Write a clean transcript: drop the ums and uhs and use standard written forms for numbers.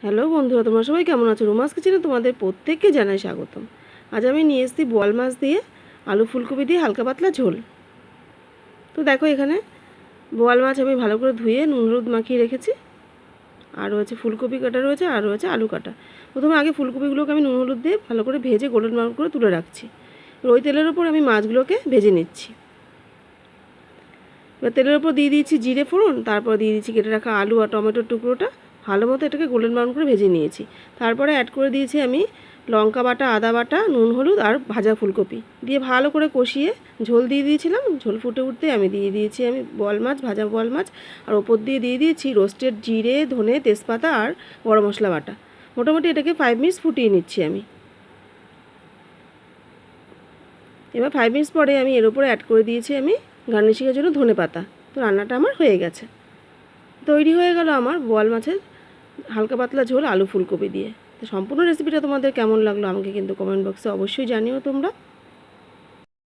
Hello বন্ধুরা, তোমরা সবাই কেমন আছো? রোমাস কিচেনে তোমাদের প্রত্যেককে জানাই স্বাগতম। আজ আমি নিয়ে এসেছি বোয়াল মাছ দিয়ে আলু ফুলকপি দিয়ে হালকা পাতলা ঝোল। তো দেখো, এখানে বোয়াল মাছ আমি ভালো করে ধুয়ে নুন হলুদ মাখিয়ে রেখেছি। আর রয়েছে ফুলকপি কাটা রয়েছে, আর রয়েছে আলু কাটা। প্রথমে আগে ফুলকপিগুলোকে আমি নুন হলুদ দিয়ে ভালো করে ভেজে গোল্ডেন ব্রাউন করে তুলে রাখছি। ওই তেলের ওপর আমি মাছগুলোকে ভেজে নিচ্ছি। এবার তেলের ওপর দিয়ে দিয়েছি জিরে ফোড়ন, তারপর দিয়ে দিচ্ছি কেটে রাখা আলু আর টমেটোর টুকরোটা। ভালো মতো এটাকে গোল্ডেন ব্রাউন করে ভেজে নিয়েছি। তারপরে অ্যাড করে দিয়েছি আমি লঙ্কা বাটা, আদা বাটা, নুন হলুদ আর ভাজা ফুলকপি দিয়ে ভালো করে কষিয়ে ঝোল দিয়ে দিয়েছিলাম। ঝোল ফুটে উঠতে আমি দিয়ে দিয়েছি বোয়াল মাছ, ভাজা বোয়াল মাছ, আর ওপর দিয়ে দিয়েছি রোস্টেড জিরে, ধনে, তেজপাতা আর গরম মশলা বাটা। মোটামুটি এটাকে 5 মিনিটস ফুটিয়ে নিচ্ছি আমি। এবার 5 মিনিটস পরে আমি এর উপরে অ্যাড করে দিয়েছি আমি গার্নিশিংয়ের জন্য ধনে পাতা। তো রান্নাটা আমার হয়ে গেছে। তৈরি হয়ে গেল আমার বোয়াল মাছের হালকা পাতলা ঝোল আলু ফুলকপি দিয়ে। তো সম্পূর্ণ রেসিপিটা তোমাদের কেমন লাগলো আমাকে কিন্তু কমেন্ট বক্সে অবশ্যই জানিও তোমরা।